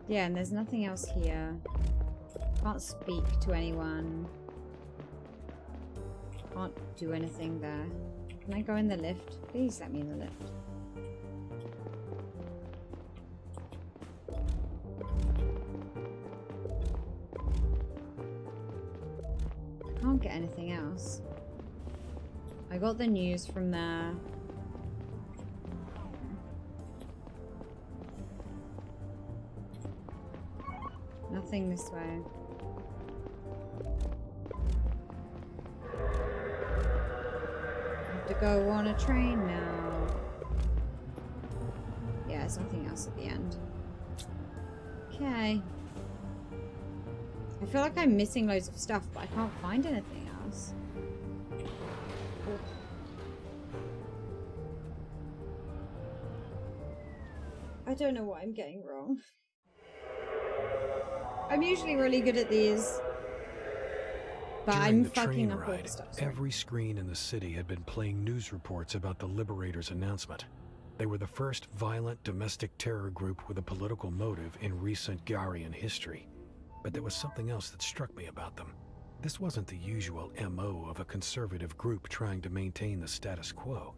Yeah, and there's nothing else here. Can't speak to anyone. Can't do anything there. Can I go in the lift? Please let me in the lift. I can't get anything else. I got the news from there. Nothing this way. I have to go on a train now. Yeah, there's nothing else at the end. Okay. I feel like I'm missing loads of stuff, but I can't find anything else. Oof. I don't know what I'm getting wrong. I'm usually really good at these, but I'm fucking up all the stuff. Every screen in the city had been playing news reports about the Liberators' announcement. They were the first violent domestic terror group with a political motive in recent Garian history. But there was something else that struck me about them. This wasn't the usual MO of a conservative group trying to maintain the status quo.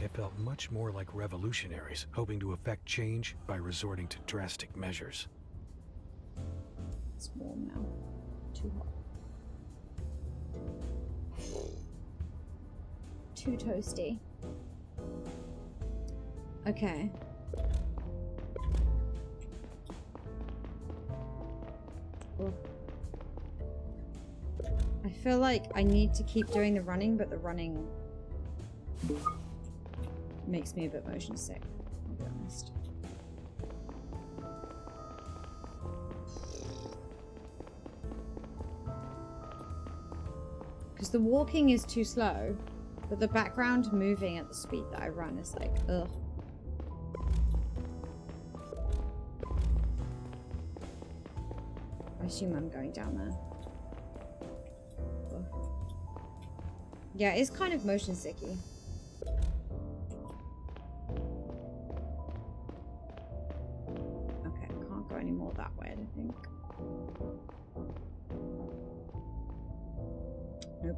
It felt much more like revolutionaries hoping to effect change by resorting to drastic measures. It's warm now. Too hot. Too toasty. Okay. Ooh. I feel like I need to keep doing the running, but the running makes me a bit motion sick, I'll be honest. Because the walking is too slow, but the background moving at the speed that I run is like, ugh. I assume I'm going down there. Ugh. Yeah, it's kind of motion sicky. Okay, I can't go any more that way, I don't think. Nope.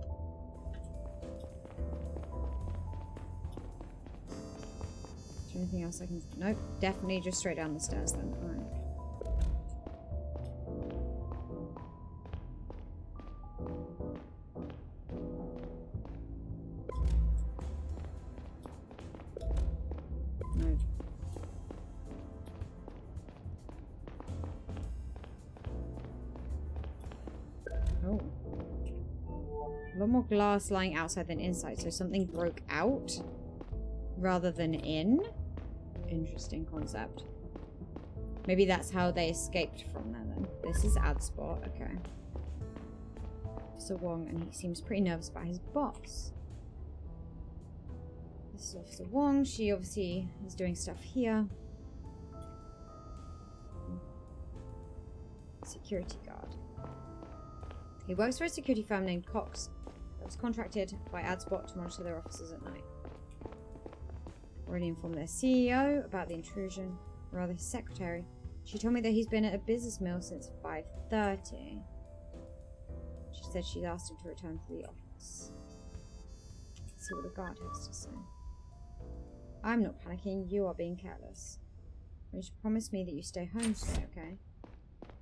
Is there anything else I can... Nope, definitely just straight down the stairs then. Alright. Nope. Oh. A lot more glass lying outside than inside, so something broke out rather than in. Interesting concept. Maybe that's how they escaped from there then. This is ad spot, okay. Officer Wong, and he seems pretty nervous about his boss. This is Officer Wong. She obviously is doing stuff here. Security guard. He works for a security firm named Cox that was contracted by AdSpot to monitor their offices at night. Already informed their CEO about the intrusion, or rather his secretary. She told me that he's been at a business meal since 5:30. She said she'd asked him to return to the office. Let's see what the guard has to say. I'm not panicking, you are being careless. You should promise me that you stay home today, okay?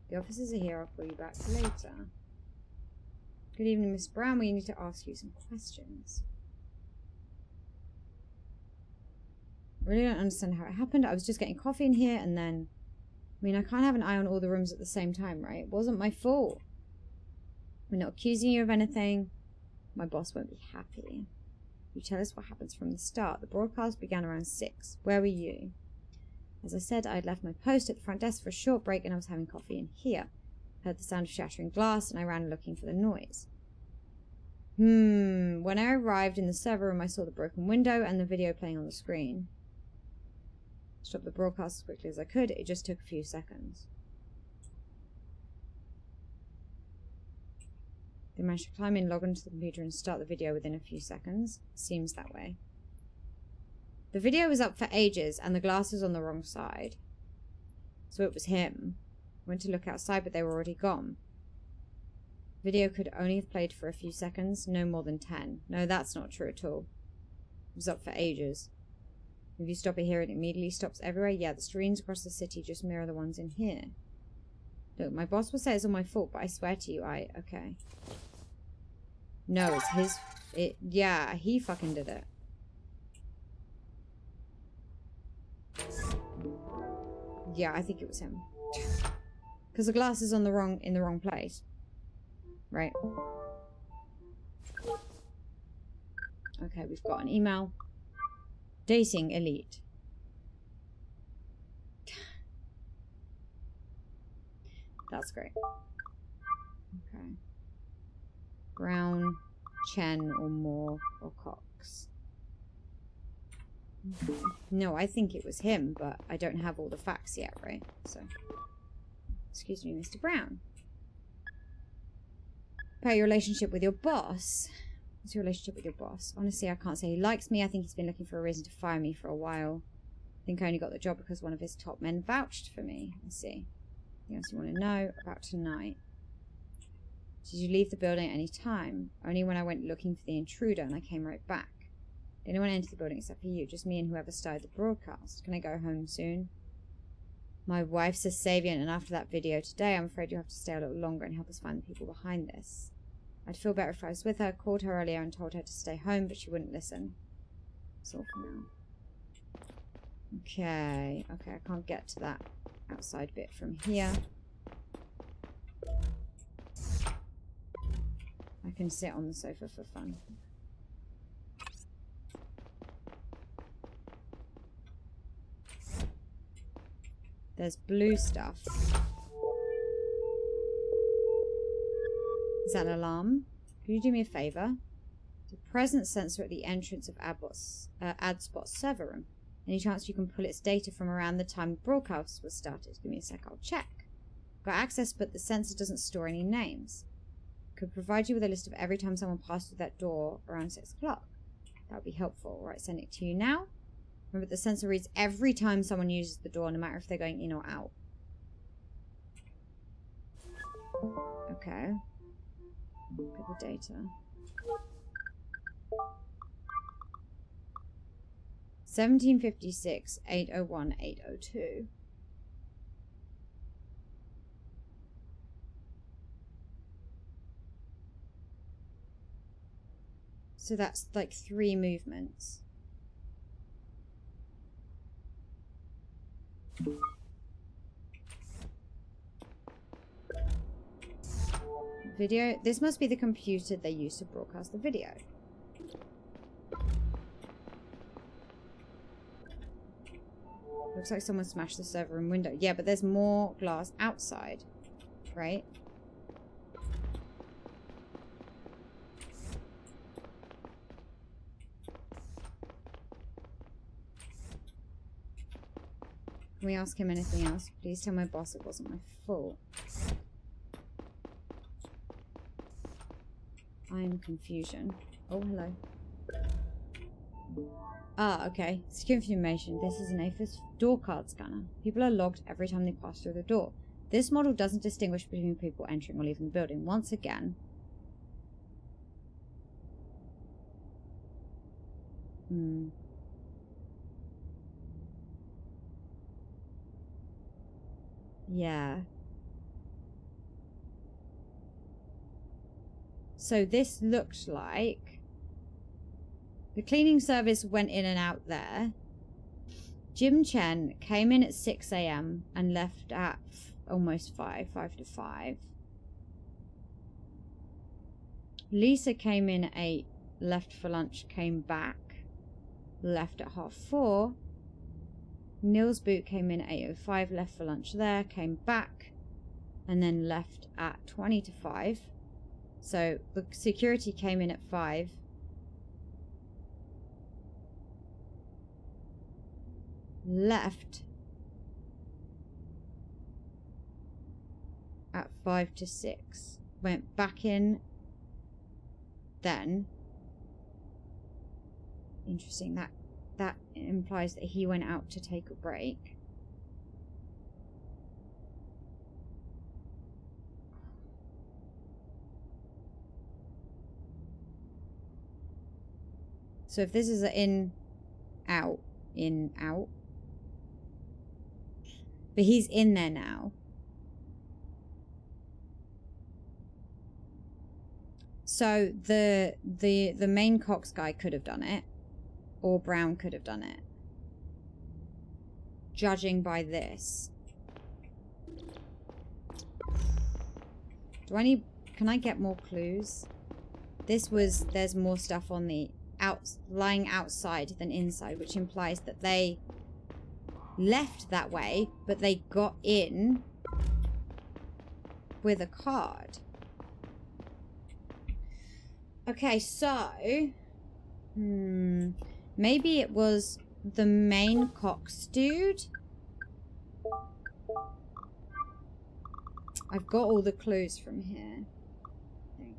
The officers are here, I'll call you back later. Good evening, Miss Brown. We need to ask you some questions. I really don't understand how it happened. I was just getting coffee in here and then... I mean, I can't have an eye on all the rooms at the same time, right? It wasn't my fault. We're not accusing you of anything. My boss won't be happy. You tell us what happens from the start. The broadcast began around 6. Where were you? As I said, I had left my post at the front desk for a short break and I was having coffee in here. Heard the sound of shattering glass and I ran looking for the noise. When I arrived in the server room, I saw the broken window and the video playing on the screen. Stopped the broadcast as quickly as I could. It just took a few seconds. They managed to climb in, log into the computer and start the video within a few seconds. Seems that way. The video was up for ages and the glass was on the wrong side. So it was him. Went to look outside, but they were already gone. Video could only have played for a few seconds, no more than 10. No, that's not true at all. It was up for ages. If you stop it here, it immediately stops everywhere. Yeah, the screens across the city just mirror the ones in here. Look, my boss will say it's all my fault, but I swear to you, okay. No, it's his... yeah, he fucking did it. Yeah, I think it was him. Because the glass is in the wrong place. Right. Okay, we've got an email. Dating elite. That's great. Okay. Brown, Chen, or Moore, or Cox. Okay. No, I think it was him, but I don't have all the facts yet, right? So, excuse me, Mr. Brown. About your relationship with your boss. What's your relationship with your boss? Honestly, I can't say he likes me. I think he's been looking for a reason to fire me for a while. I think I only got the job because one of his top men vouched for me. Let's see. Anything else you want to know about tonight? Did you leave the building at any time? Only when I went looking for the intruder and I came right back. Did anyone enter the building except for you? Just me and whoever started the broadcast. Can I go home soon? My wife's a Sabian, and after that video today, I'm afraid you have to stay a little longer and help us find the people behind this. I'd feel better if I was with her, called her earlier and told her to stay home, but she wouldn't listen. That's all for now. Okay, I can't get to that outside bit from here. I can sit on the sofa for fun. There's blue stuff. Is that an alarm? Can you do me a favour? The presence sensor at the entrance of AdSpot's server room. Any chance you can pull its data from around the time the broadcast was started? Give me a sec, I'll check. Got access, but the sensor doesn't store any names. Could provide you with a list of every time someone passed through that door around 6 o'clock. That would be helpful. Alright, send it to you now. Remember, the sensor reads every time someone uses the door, no matter if they're going in or out. Okay. Look at the data. 1756, 801, 802. So that's like 3 movements. Video. This must be the computer they used to broadcast the video. Looks like someone smashed the server room window. Yeah, but there's more glass outside, right? Can we ask him anything else? Please tell my boss it wasn't my fault. I'm confusion. Oh, hello. Ah, okay. Secure information. This is an AFIS door card scanner. People are logged every time they pass through the door. This model doesn't distinguish between people entering or leaving the building. Once again. Yeah. So this looked like the cleaning service went in and out there. Jim Chen came in at 6 a.m. and left at almost 5 to 5. Lisa came in at 8, left for lunch, came back, left at 3:30. Neil's boot came in at 8:05, left for lunch there, came back, and then left at 20 to 5. So the security came in at 5. Left at 5 to 6. Went back in then. Interesting. That implies that he went out to take a break. So if this is an in, out, in, out. But he's in there now. So the main Cox guy could have done it. Or Brown could have done it. Judging by this. Can I get more clues? There's more stuff on the lying outside than inside, which implies that they left that way, but they got in with a card. Okay, so maybe it was the main Cox dude. I've got all the clues from here. I think.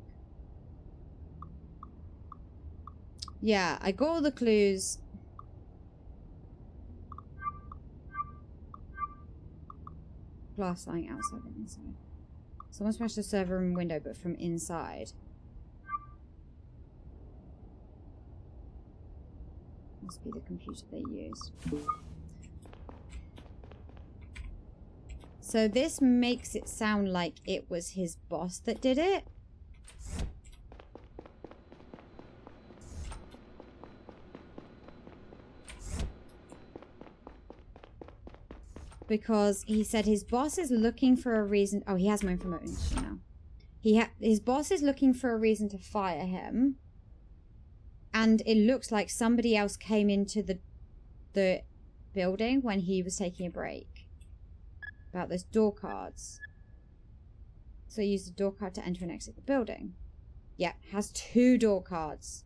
Yeah, I got all the clues. Glass lying outside and inside. Someone smashed the server room window, but from inside. Must be the computer they used. So this makes it sound like it was his boss that did it. Because he said his boss is looking for a reason. Oh, he has my information now. His boss is looking for a reason to fire him. And it looks like somebody else came into the building when he was taking a break. About those door cards. So use the door card to enter and exit the building. Yeah, has 2 door cards.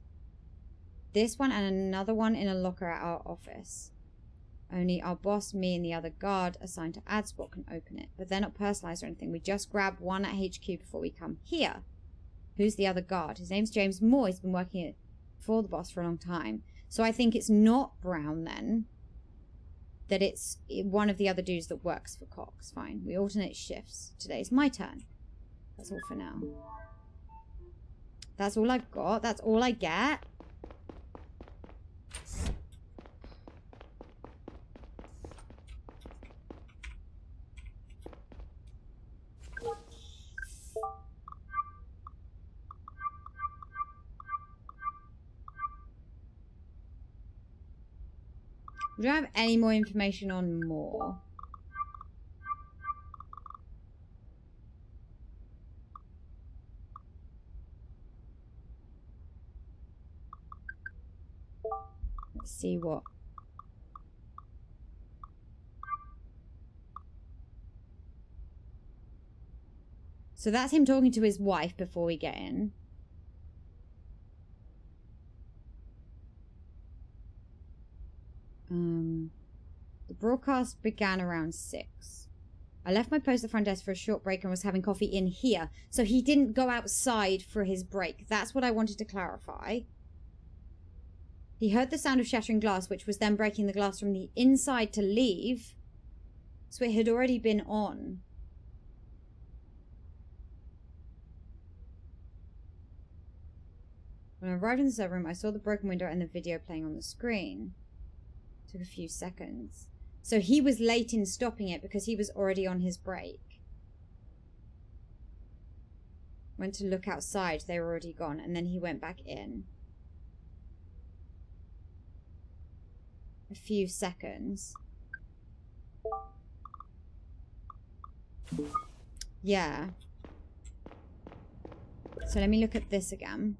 This one and another one in a locker at our office. Only our boss, me, and the other guard assigned to AdSpot can open it. But they're not personalized or anything. We just grab one at HQ before we come here. Who's the other guard? His name's James Moore. He's been working for the boss for a long time. So I think it's not Brown then. That it's one of the other dudes that works for Cox. Fine. We alternate shifts. Today's my turn. That's all for now. That's all I've got. That's all I get. We don't have any more information on Moore. Let's see what. So that's him talking to his wife before we get in. The broadcast began around 6. I left my post at the front desk for a short break and was having coffee in here. So he didn't go outside for his break. That's what I wanted to clarify. He heard the sound of shattering glass, which was then breaking the glass from the inside to leave. So it had already been on. When I arrived in the server room, I saw the broken window and the video playing on the screen. Took a few seconds. So he was late in stopping it because he was already on his break. Went to look outside, they were already gone, and then he went back in. A few seconds. Yeah. So let me look at this again.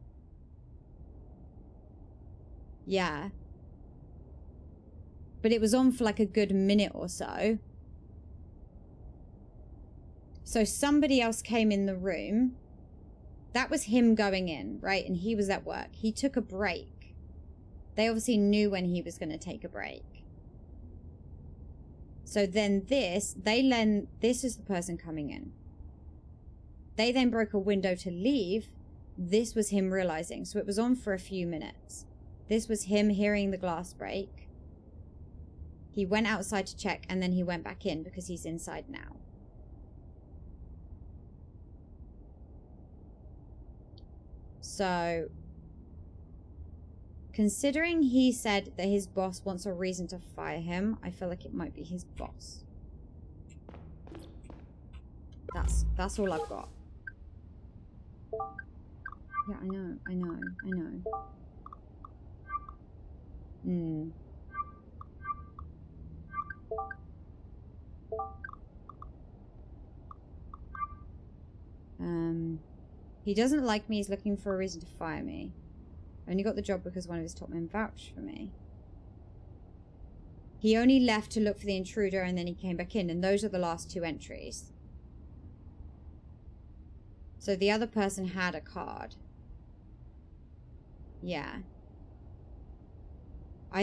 Yeah. But it was on for like a good minute or so. So somebody else came in the room. That was him going in, right? And he was at work. He took a break. They obviously knew when he was going to take a break. So then this is the person coming in. They then broke a window to leave. This was him realizing. So it was on for a few minutes. This was him hearing the glass break. He went outside to check, and then he went back in because he's inside now. So, Considering he said that his boss wants a reason to fire him, I feel like it might be his boss. That's all I've got. Yeah, I know. He doesn't like me. He's looking for a reason to fire me. I only got the job because one of his top men vouched for me. He only left to look for the intruder and then he came back in. And those are the last 2 entries. So the other person had a card. Yeah.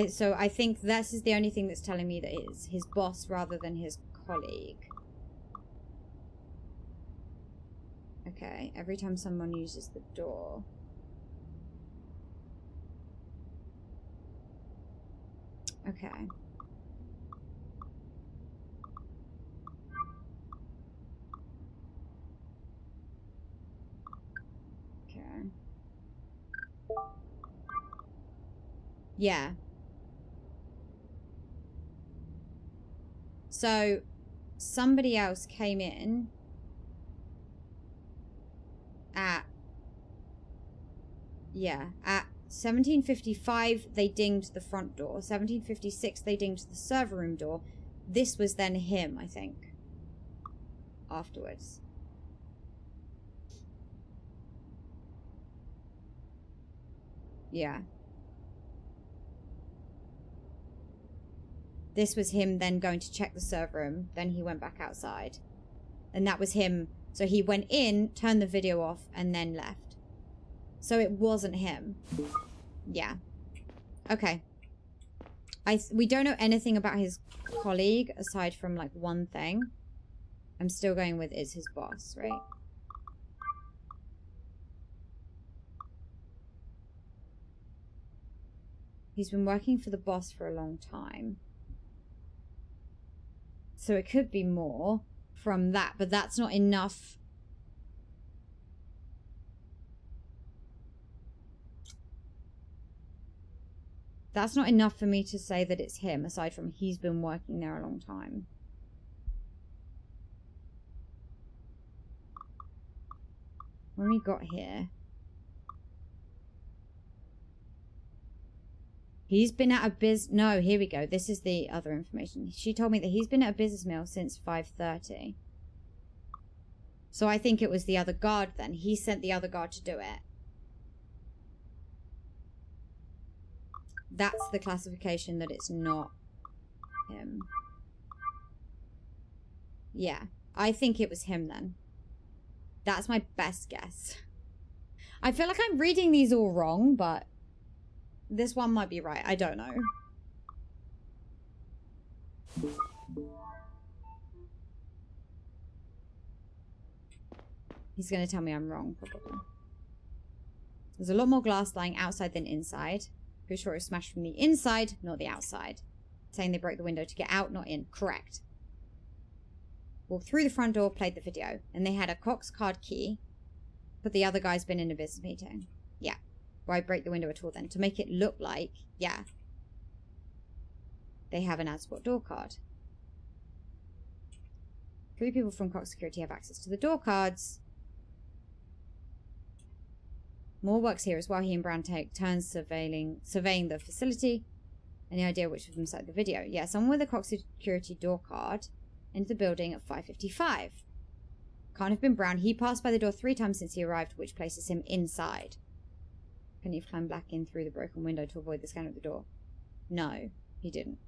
So I think this is the only thing that's telling me that it's his boss rather than his colleague. Okay, every time someone uses the door. Okay. Okay. Yeah. So, somebody else came in at 17:55 they dinged the front door. 17:56 they dinged the server room door. This was then him, I think. Afterwards. Yeah. This was him then going to check the server room. Then he went back outside. And that was him. So he went in, turned the video off, and then left. So it wasn't him. Yeah. Okay. We don't know anything about his colleague aside from like one thing. I'm still going with is his boss, right? He's been working for the boss for a long time. So it could be more from that, but that's not enough. That's not enough for me to say that it's him, aside from he's been working there a long time. When we got here, he's been at a no, here we go. This is the other information. She told me that he's been at a business meal since 5:30. So I think it was the other guard then. He sent the other guard to do it. That's the classification that it's not him. Yeah, I think it was him then. That's my best guess. I feel like I'm reading these all wrong, but this one might be right. I don't know. He's going to tell me I'm wrong, probably. There's a lot more glass lying outside than inside. Pretty sure it was smashed from the inside, not the outside. Saying they broke the window to get out, not in. Correct. Walked through the front door, played the video. And they had a Cox card key. But the other guy's been in a business meeting. Yeah. Why break the window at all then? To make it look like, yeah, they have an AdSpot door card. 3 people from Cox Security have access to the door cards. Moore works here as well. He and Brown take turns surveying the facility. Any idea which of them set the video? Yeah, someone with a Cox Security door card entered the building at 5:55. Can't have been Brown. He passed by the door 3 times since he arrived, which places him inside. Can he have climbed back in through the broken window to avoid the scanner at the door? No, he didn't.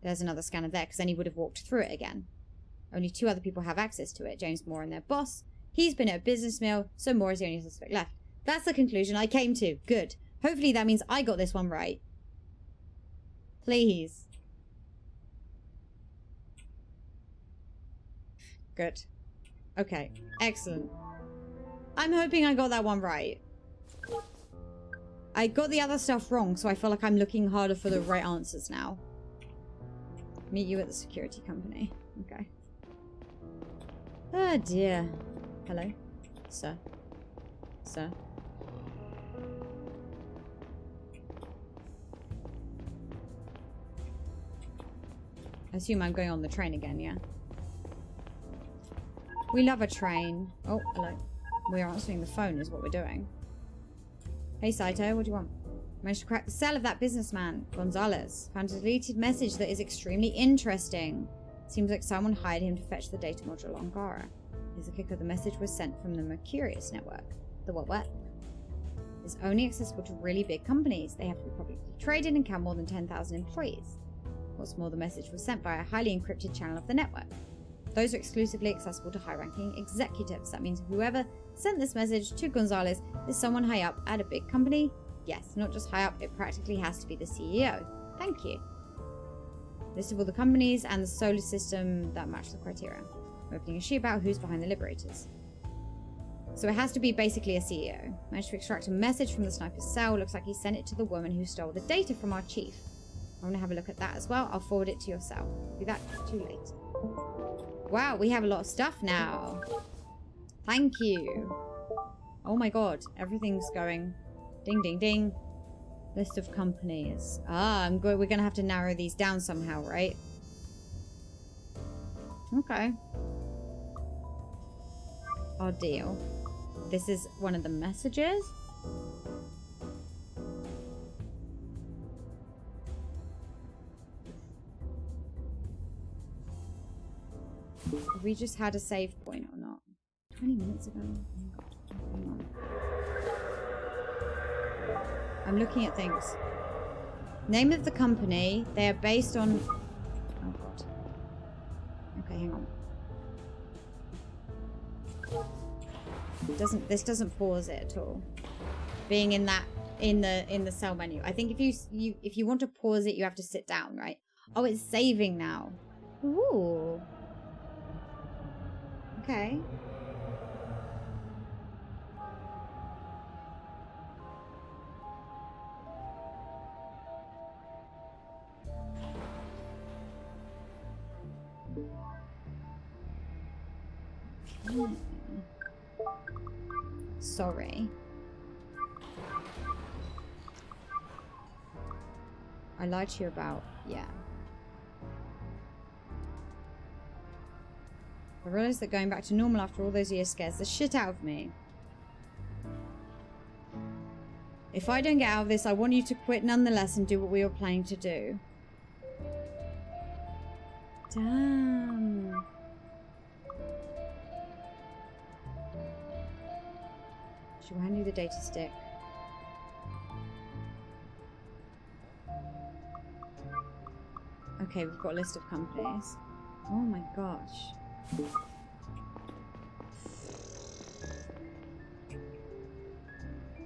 There's another scanner there, because then he would have walked through it again. Only 2 other people have access to it. James Moore and their boss. He's been at a business meal, so Moore is the only suspect left. That's the conclusion I came to. Good. Hopefully that means I got this one right. Please. Good. Okay. Excellent. I'm hoping I got that one right. I got the other stuff wrong, so I feel like I'm looking harder for the right answers now. Meet you at the security company. Okay. Oh dear. Hello? Sir? Sir? assume I'm going on the train again, yeah? We love a train. Oh, hello. We're answering the phone is what we're doing. Hey, Saito, what do you want? Managed to crack the cell of that businessman, Gonzalez. Found a deleted message that is extremely interesting. Seems like someone hired him to fetch the data module on Gara. Here's a kicker. The message was sent from the Mercurius network. The what? Is only accessible to really big companies. They have to be publicly traded and count more than 10,000 employees. What's more, the message was sent via a highly encrypted channel of the network. Those are exclusively accessible to high-ranking executives. That means whoever sent this message to Gonzalez is someone high up at a big company. Yes, not just high up, it practically has to be the CEO. Thank you. List of all the companies and the solar system that match the criteria. We're opening a sheet about who's behind the Liberators. So it has to be basically a CEO. Managed to extract a message from the sniper's cell. Looks like he sent it to the woman who stole the data from our chief. I want to have a look at that as well. I'll forward it to your cell. Do that too late. Wow, we have a lot of stuff now. Thank you. Oh my god, everything's going ding ding ding. List of companies. We're gonna have to narrow these down somehow, right? Okay. Our deal. This is one of the messages. Have we just had a save point or not? 20 minutes ago? Oh my god. Hang on. I'm looking at things. Name of the company. They are based on... Oh god. Okay, hang on. This doesn't pause it at all. Being in that in the cell menu. I think if you want to pause it, you have to sit down, right? Oh, it's saving now. Ooh. Okay. Sorry. I lied to you about, yeah. I realized that going back to normal after all those years scares the shit out of me. If I don't get out of this, I want you to quit nonetheless and do what we were planning to do. Damn. She'll hand you the data stick. Okay, we've got a list of companies. Oh my gosh.